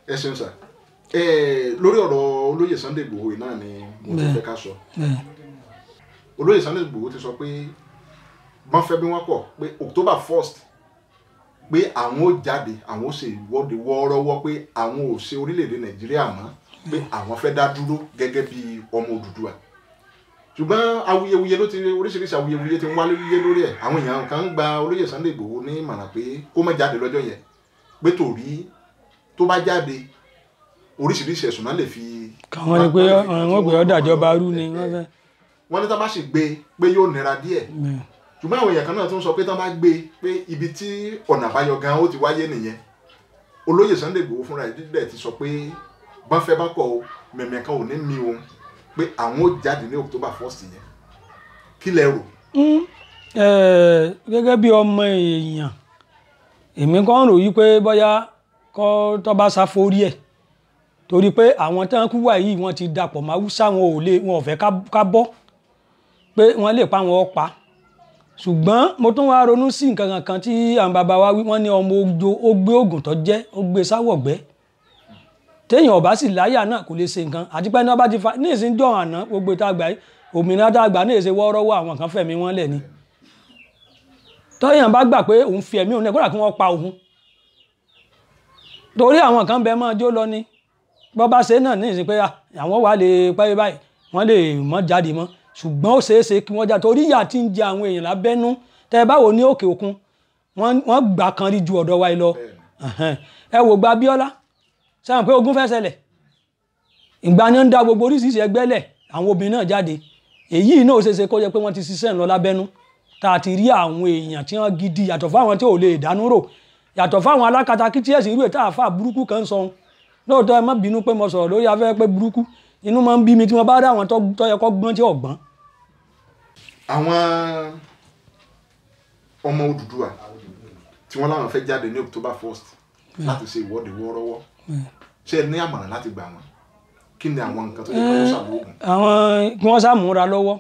ẹ ṣeun sà lórí ọ̀rọ̀ olóyè Sunday Igboho náà ni mo ti fẹ́ ká sọ olóyè Sunday Igboho ti sọ pé wọ́n fẹ́ bí wọ́n kọ̀ pé October 1st pé àwọn ó jáde àwọn ó ṣe ìwọ́de wọ́ọ́rọ́wọ́ pé àwọn ò ṣe orílẹ̀-èdè Nàìjíríà mọ́ pé àwọn fẹ́ dá dúró gẹ́gẹ́ bí ọmọ Odùduwà ṣùgbọ́n awuyewuye ló ti oríṣiríṣi awuyewuye ti ń wálé lórí ẹ̀ àwọn èèyàn kan ń gba olóyè Sunday Igboho ní ìmọ̀ràn pé kó má jáde lọ́jọ́ yẹn pé torí tó bá jáde oríṣiríṣi ẹ̀sùn náà lè fi. káwọn ni pé wọ́n gbé ọ̀dàjọba rú ni wọ́n fẹ́. wọ́n ní tá bá sì gbé pé yóò nira díẹ̀ ṣùgbọ́n àwọn èèyàn kan náà tún sọ pé tá bá gbé pé ibi tí ọ̀nà àbáyọ gan ó ti wáyé nìyẹn olóyè Sunday Igboho fúnra ẹ̀ ti sọ pé bọ́n fẹ́ bá kọ̀ o mẹ̀mẹ̀ kan ò ní mi òun pé àwọn ó jáde ní October 1st yẹn kí lẹ rò. gẹ́gẹ́ bí ọmọ èèyàn èmi kàn rò yí pé bóyá kọ́ tó bá sáforí ẹ̀ torí pé àwọn tán kú wà yìí wọ́n ti dapọ̀ máa wúsá wọn ò fẹ́ ká bọ́ pé wọ́n lè pa wọn pa ṣùgbọ́n mo tún wá ronú sí nǹkan kan tí àwọn bàbá wa wí wọ́n ní ọmọ ojo ó gbé oògùn tó jẹ́ ó gbé sáwọ̀gbẹ́ téèyàn ọba sì láyà náà kò lè ṣe nǹkan àti pé ní ọba ti fa ní ìsìn jọ àná gbogbo ìta àgbà yìí òmìnira tá a gbà ní èsè wọ́ọ́rọ́wọ́ àwọn kan fẹ̀mí wọn lẹ̀ ni tọ́yàn bá gbà pé òun fi ẹ̀mí òun lẹ̀ kódà kí wọ́n pa òun torí àwọn kan bẹ máa jó lọ ni bọ́bá ṣe náà ní ìsìn pé àwọn wà lè pẹ́ báyìí wọ́n lè mọ́ jáde mọ́ ṣùgbọ́n ó ṣeé ṣe kí wọ́n já torí ìyà tí ń jẹ àwọn èèyàn lábẹ́nú tẹ́ ẹ bá wò ní òkè òkun wọ́n gbà kan rí ju ọ̀dọ̀ wa lọ ẹ wò gba Abíọ́lá sẹ́wọ̀n pé ogun fẹ́ ṣẹlẹ̀ ìgbà ni ó ń da gbogbo oríṣiríṣi ẹgbẹ́ lẹ̀ àwọn obìnrin náà jáde èyí náà ó ṣeé ṣe kó jẹ́ pé wọ́n ti ṣiṣẹ́ ńlọ lábẹ́nú tá a ti rí àwọn èèyàn tí wọ́n gidi yàtọ̀ fáwọn tí ò lè dánú rò yàtọ̀ fáwọn alákatakítí ẹ̀sìn irú ètò àfà burúkú kan sọ lóòótọ́ ẹ má bínú pé mo sọ̀rọ̀ lórí afẹ́fẹ́ pé burúkú inú máa ń bí mi tí wọ́n bá rí àwọn tó yẹ kó gbọ́n tí ò gbọ́n. àwọn ọmọ Odùduwà tí wọ́n láwọn fẹ́ jáde ní October 1st láti ṣe ìwọ́de wọ́ọ́rọ́wọ́ ṣé ẹ ní àmọ̀ràn láti gbà wọ́n kí ni àwọn nǹkan tó yẹ kí wọ́n ṣàlóògùn. àwọn kí wọ́n ṣàmúra lọ́wọ́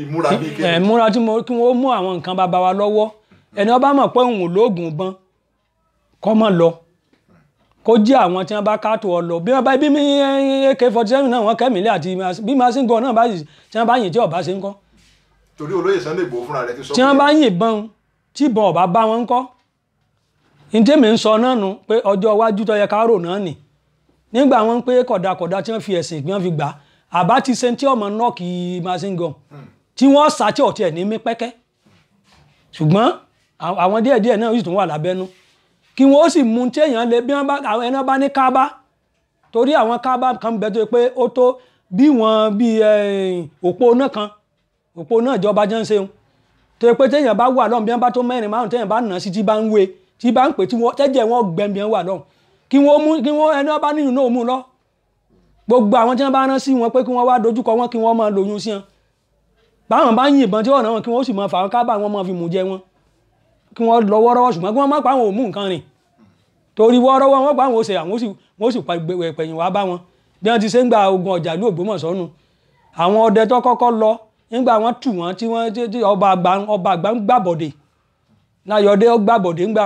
ìmúra bíi kí ìmúra tí kí wọ́n mú àwọn nǹkan bàbá wa lọ́wọ́ ẹni ọba mọ̀ pé òun ò lóògùn bọ́n kọ́ mọ̀ lọ kó jẹ́ àwọn tí wọ́n bá káàtó ọ lọ bí wọ́n bá bí AK-47 náà wọ́n kẹ́mìlẹ̀ àti bí machine gun náà bá yìí tí wọ́n bá yìn tí ọba ṣe ń kọ́. torí olóyè Sunday Igboho fúnra rẹ̀ ti sọ pé tí wọ́n bá yìnbọn tí ìbọn ọba bá wọn ń kọ́ ntẹ́mi ń sọ náà nù pé ọjọ́ iwájú tó yẹ ká rò náà nì nígbà wọn pé kọ̀dàkọ̀dà tí wọ́n fi ẹ̀sìn ìgbìyàn fi gbà àbá ti ṣe tí ọmọ náà kì í machine gun tí wọ́n sá tí ọ̀tí ẹ̀ ní mí pẹ́kẹ́ ṣùgbọ́n àwọn díẹ̀díẹ̀ náà yìí tún wà lábẹ́nú kí wọ́n sì mú tí èèyàn lè bí wọ́n bá àwọn ẹni bá ní kábá torí àwọn kábá kan bẹ tó pé ó tó bí wọ́n bí òpó náà kan òpó náà ìjọba jẹ́ ń ṣeun tó pé téèyàn bá wà lọ́n bí wọ́n bá tó mẹ́rin márùn téèyàn bá nà sí tí bá ń wé tí bá ń pè tí wọ́n tẹ́jẹ̀ wọ́n gbẹ̀mí wà lọ́n kí wọ́n ẹni bá nínú náà mú lọ gbogbo àwọn tí wọ́n bá rán sí wọn pé kí wọ́n wá dojúkọ wọn kí wọ́n máa lóyún sí wọn báwọn bá yìnbọn tí wọ́n náà wọn kí wọ́n sì máa fà wọn kábà wọn máa fi mú jẹ wọn kí wọ́n lọ wọ́rọ́wọ́ ṣùgbọ́n kí wọ́n má pa àwọn òmù nǹkan rìn torí wọ́rọ́wọ́ wọ́n pa àwọn òsè àwọn wọ́n sì pẹ̀yìn wá bá wọn bí wọ́n ti ṣe ń gba ogun ọjà ìlú Ògbómọ̀ṣọ́ nù àwọn ọdẹ tó kọ́kọ́ lọ nígbà wọ́n tù wọ́n tí ọba àgbà ń gbàbọ̀dè láyọ̀dé ó gbàbọ̀dè ń gbà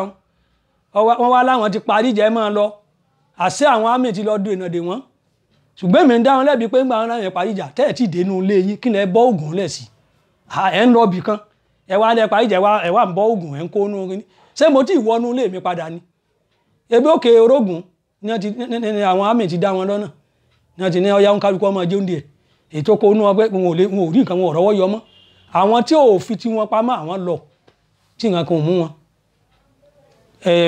wọ́n wá láwọn ti parí ìjẹ́ máa lọ àṣẹ àwọn àmì ti lọ du ìnàdè wọn ṣùgbọ́n èmi ń dá wọn lẹ́bi pé ńgbà wọn láwọn parí ìjà tẹ́ẹ̀ tí dénú ilé yín kí lẹ bọ́ ògùn lẹ̀ sí ẹ̀ ń lọ bì kan ẹ wá lẹ parí ìjà ẹ wá ń bọ́ ògùn ẹ̀ ń kó nú ṣé mo ti wọnú ilé mi padà ni ebi òkè orógùn ní àwọn àmì ti dá wọn lọ́nà ní wọ́n ti ní ọyá ń kálukú ọmọ jẹun díẹ̀ ètò kó nú wọn pé wọn ò rí nǹkan wọn ò rọ́wọ́ yọ mọ́ àwọn tí ò fi tí wọn pamọ́ àwọn lọ tí nǹkan kan ò mú wọn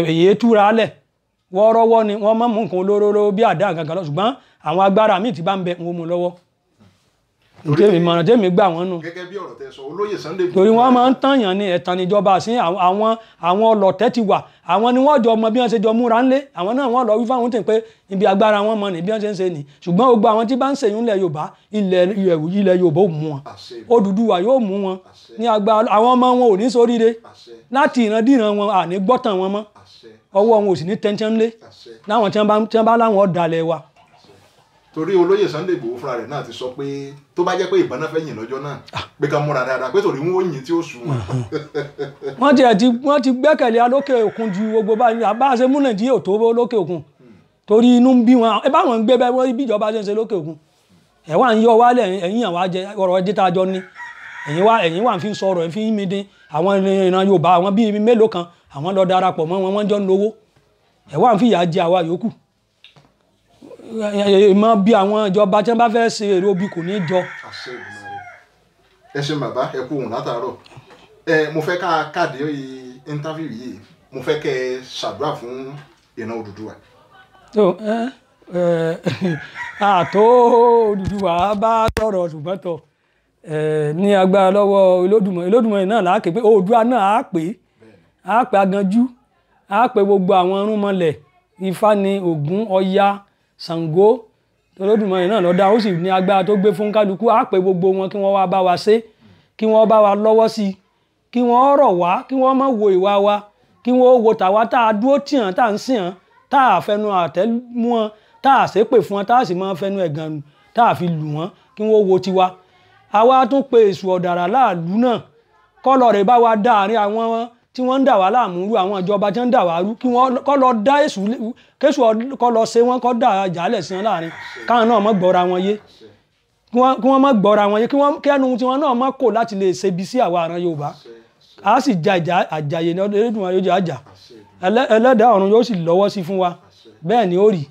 èyí túra lẹ̀ wọ́ọ́rọ́wọ́ ni wọ́n mọ̀ mú nǹkan olóró bí àdá gangan lọ ṣùgbọ́n àwọn agbára míì ti bá ń bẹ wọn mú lọ́wọ́ ìmọ̀ràn tẹ́mi gbà wọ́n nù. gẹ́gẹ́ bí ọ̀rọ̀ tẹ́ sọ olóyè Sunday Igboho torí wọ́n máa ń tàyàn ní ẹ̀tàn níjọba sí àwọn ọlọ̀tẹ̀ ti wà àwọn ni wọ́n jọ mọ bí wọ́n ṣe jọ múra ńlé àwọn náà wọ́n lọ wí fáwọn tẹ̀ pé ibi agbára wọn mọ ní bí wọ́n ṣe ń ṣe nì ṣùgbọ́n gbogbo àwọn tí bá ń ṣèyún ilẹ̀ Yorùbá ilẹ̀ Yorùbá ò mú wọn Odùduwà yóò mú wọn ní agbára àwọn ọmọ wọn ò ní ṣoríire láti ìrandíran wọn àní gbọ́tàn wọn mọ́ ọwọ́ wọn ò sì ní tẹ́ńtẹ́ń lé láwọn tí wọ́n bá láwọn ọ̀dàlẹ̀ wa. torí olóyè Sunday Igboho fúnra rẹ̀ náà ti sọ pé tó bá jẹ́ pé ìbọn náà fẹ́ yìn lọ́jọ́ náà pé ká múra dáadáa pé torí wọn ò yìn tí ó sùn wọn. wọ́n ti gbẹ́kẹ̀lé alókè òkun ju gbogbo bá a ṣe mú Nàìjíríà tó lókè òkun torí inú ń bí wọn ẹ bá wọn gbé bẹ́ẹ̀ wọ́n bí ìjọba ṣe ń ṣe lókè òkun ẹ̀ wà ń yọ wálẹ̀ ẹ̀yìn àwọn ajẹ ọ̀rọ̀ ẹjẹ́ tá a jọ ní ẹ̀yìn wà ń fi sọ̀rọ̀ ẹ̀ fi ń mi dín àwọn ìran Yorùbá àwọn bíi mélòó kan àwọn lọ darapọ̀ mọ́ wọn wọ́n jọ ń lówó ẹ̀ wà ń fi ìyà jẹ àwa yòókù mọ bí àwọn ìjọba tí wọ́n bá fẹ́ ṣe èrè obì kò ní jọ. ẹ ṣe bàbá ẹ kú òun látàárọ̀ mo fẹ́ ká káàdì íńtáfíù yìí mo fẹ́ kẹ́ ẹ ṣàdúrà fún ìran Odùduwà. àtó Odùduwà bá sọ̀rọ̀ ṣùgbọ́n tọ̀ ní agbára lọ́wọ́ Olódùmarè náà là á ké pé Oòduà náà á pè Aganjú á pè gbogbo àwọn irúnmọlẹ̀ Ifá ni Ògún Ọya Ṣàngó Olódùmarè náà ló dá ó sì ní agbára tó gbé fún kálukú á pè gbogbo wọn kí wọ́n wá bá wa ṣe kí wọ́n bá wa lọ́wọ́ sí i kí wọ́n rọ̀ wá kí wọ́n má wo ìwà wa kí wọ́n wo tàwa tá a dúró tì hàn tá a ń sìn hàn tá a fẹnu àtẹ́ mú wọn tá a ṣépè fún wọn tá a sì máa fẹnu ẹ̀gàn nù tá a fi lù wọ́n kí wọ́n wo tiwa. àwa tún pe èṣù ọ̀dàrà láàlú náà kọ́lọ̀ rẹ̀ bá wa dá àárín àwọn tí wọ́n ń dà wá láàmú rú àwọn ìjọba tí wọ́n ń dà wá rú kí wọ́n kọ́ lọ dá èṣù kéṣù kọ́ lọ ṣe wọ́n kọ́ dà jálẹ̀ sí wọn láàrin káwọn náà mọ́ gbọ́ra wọn yé kí wọ́n mọ́ gbọ́ra wọn yé kí ẹnu tiwọn náà mọ́ kò láti lè ṣebi sí àwa àrán Yorùbá a sì ja àjàyè ní Olódùmarè yóò jẹ́ àjà ẹlẹ́dàá ọ̀run yóò sì lọ́wọ́ sí fún wa bẹ́ẹ̀ ni ó rí.